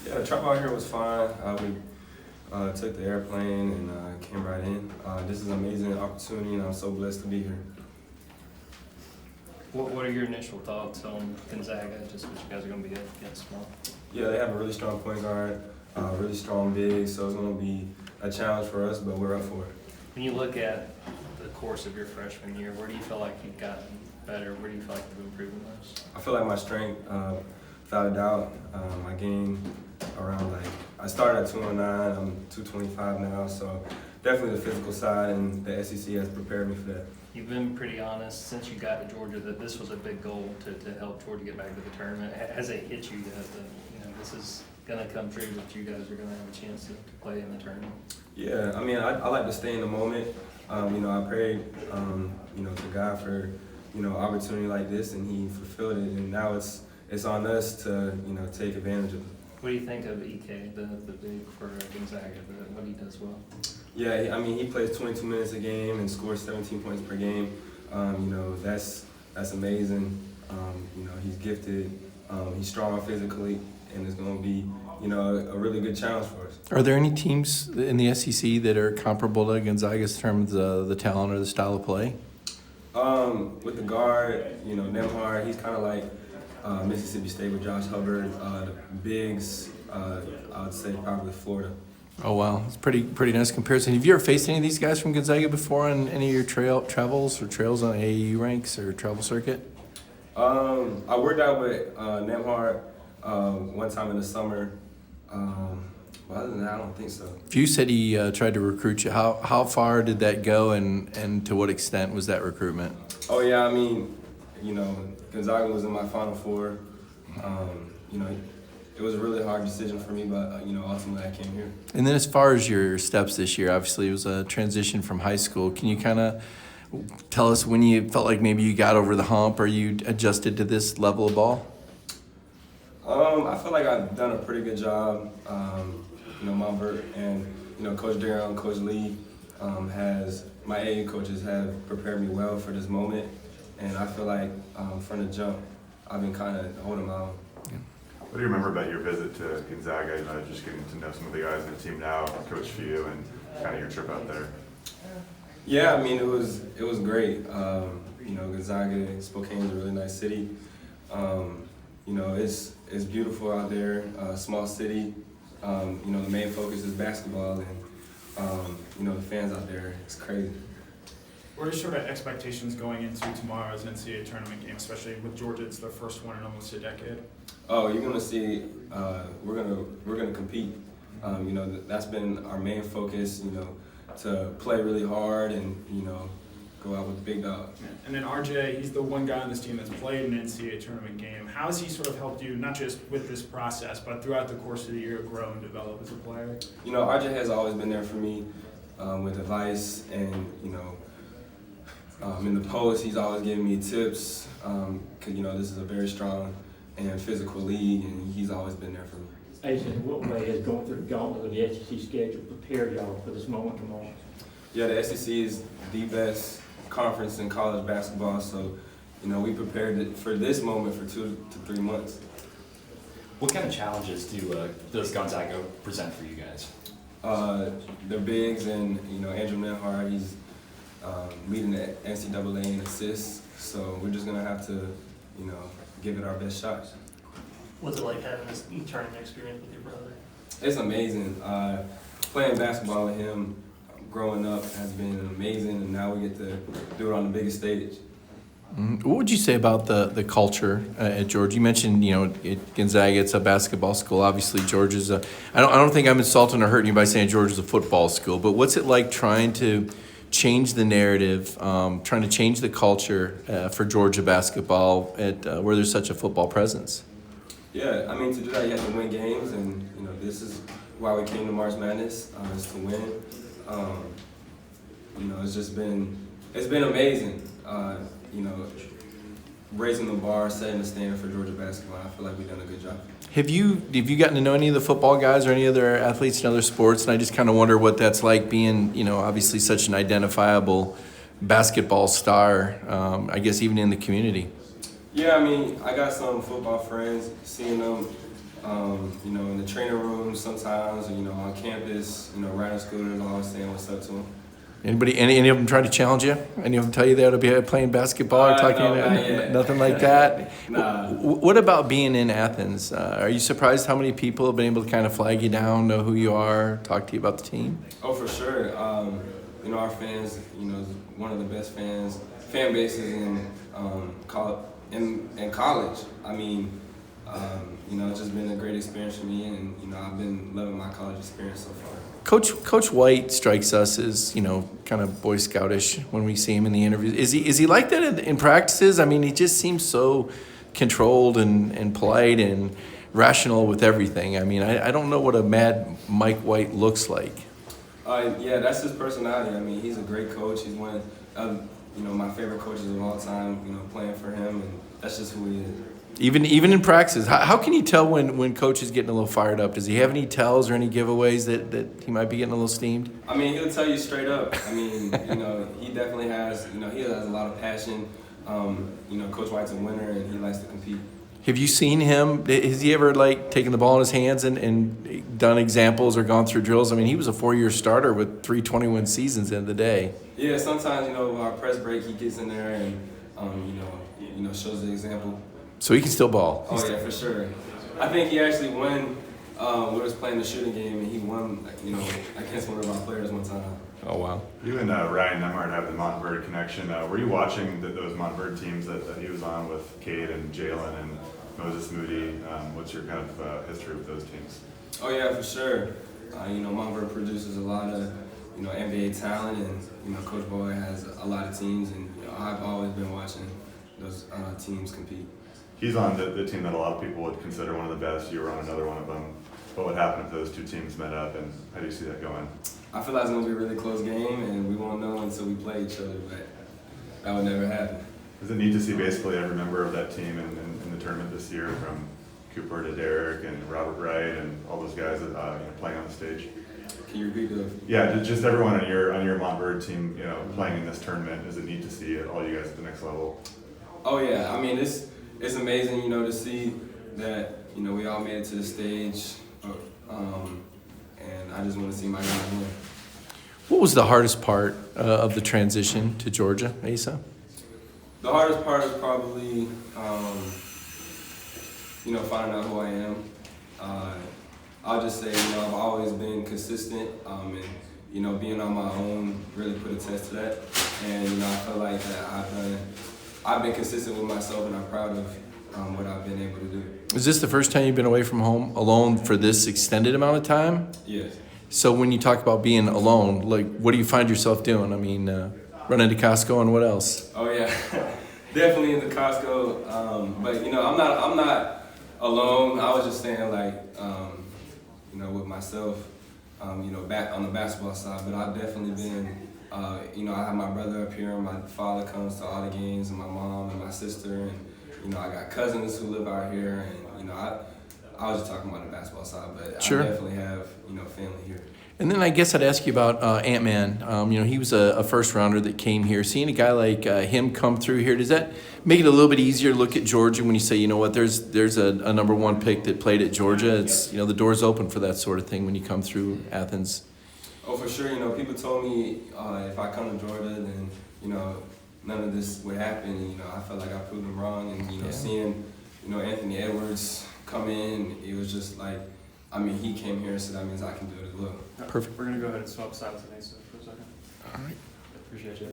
Yeah, the trip out here was fine. We took the airplane and came right in. This is an amazing opportunity, and I'm so blessed to be here. What are your initial thoughts on Gonzaga, just what you guys are going to be up against tomorrow? Yeah, they have a really strong point guard, really strong big, so it's going to be a challenge for us, but we're up for it. When you look at the course of your freshman year, where do you feel like you've gotten better? Where do you feel like you've improved the most? I feel like my strength, without a doubt, I gained around I started at 209, I'm 225 now, so definitely the physical side, and the SEC has prepared me for that. You've been pretty honest since you got to Georgia that this was a big goal to help Georgia get back to the tournament. Has it hit you that this is going to come true, that you guys are going to have a chance to play in the tournament? Yeah, I mean, I like to stay in the moment. I prayed, to God for, opportunity like this, and He fulfilled it. And now it's on us to, take advantage of it. What do you think of EK, the big for Gonzaga, what he does well? Yeah, I mean, he plays 22 minutes a game and scores 17 points per game. That's amazing. He's gifted. He's strong physically, and it's going to be, a really good challenge for us. Are there any teams in the SEC that are comparable to Gonzaga's in terms of the talent or the style of play? With the guard, Nemhard, he's kind of like Mississippi State with Josh Hubbard. The bigs, I would say probably Florida. Oh wow, it's pretty nice comparison. Have you ever faced any of these guys from Gonzaga before on any of your travels on AAU ranks or travel circuit? I worked out with Nemhard one time in the summer. But other than that, I don't think so. You said he tried to recruit you. How far did that go, and to what extent was that recruitment? Oh yeah, I mean, Gonzaga was in my Final Four. It was a really hard decision for me, but ultimately I came here. And then as far as your steps this year, obviously it was a transition from high school. Can you kind of tell us when you felt like maybe you got over the hump or you adjusted to this level of ball? I feel like I've done a pretty good job. Montverde and Coach Darrell and Coach Lee my AAU coaches have prepared me well for this moment, and I feel like from the jump I've been kind of holding my own. What do you remember about your visit to Gonzaga? Just getting to know some of the guys in the team now, Coach Few, and kind of your trip out there. Yeah, I mean it was great. Gonzaga, Spokane is a really nice city. It's beautiful out there. Small city. The main focus is basketball, and the fans out there, it's crazy. What are sort of expectations going into tomorrow's NCAA Tournament game, especially with Georgia? It's their first one in almost a decade. Oh, you're gonna see. We're gonna compete. That's been our main focus. To play really hard and go out with the big dog. And then RJ, he's the one guy on this team that's played an NCAA Tournament game. How has he sort of helped you, not just with this process, but throughout the course of the year, grow and develop as a player? RJ has always been there for me with advice, and in the post, he's always giving me tips. Because this is a very strong and physical league, and he's always been there for me. Asa, in what way has going through the gauntlet of the SEC schedule prepared y'all for this moment tomorrow? Yeah, the SEC is the best conference in college basketball, so we prepared for this moment for 2 to 3 months. What kind of challenges does Gonzaga present for you guys? Their bigs and Andrew Nemhard, he's leading the NCAA in assists, so we're just gonna have to give it our best shot. What's it like having this tournament experience with your brother? It's amazing. Playing basketball with him growing up has been amazing, and now we get to do it on the biggest stage. What would you say about the culture at Georgia? You mentioned, at Gonzaga, it's a basketball school. Obviously, Georgia's I don't think I'm insulting or hurting you by saying Georgia's a football school, but what's it like trying to change the narrative, trying to change the culture for Georgia basketball at where there's such a football presence? Yeah, I mean, to do that, you have to win games, and this is why we came to March Madness, is to win. It's been amazing. Raising the bar, setting the standard for Georgia basketball. I feel like we've done a good job. Have you gotten to know any of the football guys or any other athletes in other sports? And I just kind of wonder what that's like being, obviously such an identifiable basketball star, I guess even in the community. Yeah, I mean, I got some football friends. Seeing them, You know, in the training room sometimes, or, you know, on campus, you know, riding scooters, always saying what's up to them. Any of them try to challenge you? Any of them tell you they ought to be playing basketball or talking? No, not yet. Nothing like that. Nah. What about being in Athens? Are you surprised how many people have been able to kind of flag you down, know who you are, talk to you about the team? Oh, for sure. You know, our fans, you know, is one of the best fan bases in college. I mean, you know, it's just been a great experience for me, and you know, I've been loving my college experience so far. Coach White strikes us as, you know, kind of Boy Scoutish when we see him in the interviews. Is he like that in practices? I mean, he just seems so controlled and polite and rational with everything. I mean, I don't know what a mad Mike White looks like. Yeah, that's his personality. I mean, he's a great coach. He's one of you know, my favorite coaches of all time. You know, playing for him, and that's just who he is. Even in practice, how can you tell when Coach is getting a little fired up? Does he have any tells or any giveaways that he might be getting a little steamed? I mean, he'll tell you straight up. I mean, you know, he definitely has. You know, he has a lot of passion. You know, Coach White's a winner, and he likes to compete. Have you seen him? Has he ever like taken the ball in his hands and done examples or gone through drills? I mean, he was a 4-year starter with 3 20-win seasons in the day. Yeah, sometimes, you know, our press break, he gets in there and you know, shows the example. So he can still ball. Oh yeah, for sure. I think he actually won. We was playing the shooting game, and he won, you know, against one of our players one time. Oh wow. You and Ryan Nemhard have the Montverde connection. Were you watching those Montverde teams that he was on with Cade and Jalen and Moses Moody? What's your kind of history with those teams? Oh yeah, for sure. You know, Montverde produces a lot of, you know, NBA talent, and you know, Coach Boyd has a lot of teams, and you know, I've always been watching those teams compete. He's on the team that a lot of people would consider one of the best. You were on another one of them. What would happen if those two teams met up, and how do you see that going? I feel like it's going to be a really close game, and we won't know until we play each other, but that would never happen. Is it neat to see basically every member of that team in the tournament this year, from Cooper to Derek and Robert Wright and all those guys that playing on the stage? Can you repeat those? Yeah, just everyone on your Montverde team, you know, playing in this tournament. Is it neat to see all you guys at the next level? Oh yeah, I mean it's amazing, you know, to see that, you know, we all made it to the stage, and I just want to see my guys win. What was the hardest part of the transition to Georgia, Asa? The hardest part is probably, you know, finding out who I am. I'll just say, you know, I've always been consistent, and, you know, being on my own really put a test to that. And, you know, I feel like that I've been consistent with myself, and I'm proud of what I've been able to do. Is this the first time you've been away from home alone for this extended amount of time? Yes. So when you talk about being alone, like, what do you find yourself doing? I mean, running to Costco and what else? Oh yeah, definitely in the Costco. But you know, I'm not alone. I was just saying, like, you know, with myself, you know, back on the basketball side. But I've definitely been, you know, I have my brother up here, and my father comes to all the games, and my mom and my sister, and you know, I got cousins who live out here, and you know, I was just talking about the basketball side, but Sure. I definitely have, you know, family here. And then I guess I'd ask you about Ant-Man. You know, he was a first rounder that came here. Seeing a guy like him come through here, does that make it a little bit easier to look at Georgia when you say, you know what, there's a number 1 pick that played at Georgia? It's, you know, the door's open for that sort of thing when you come through Athens. Oh, for sure. You know, people told me if I come to Georgia, then, you know, none of this would happen. And, you know, I felt like I proved them wrong. And, you know, seeing, you know, Anthony Edwards come in, it was just like, I mean, he came here, so that means I can do it as well. Perfect. We're going to go ahead and swap sides with Asa for a second. All right. Appreciate you.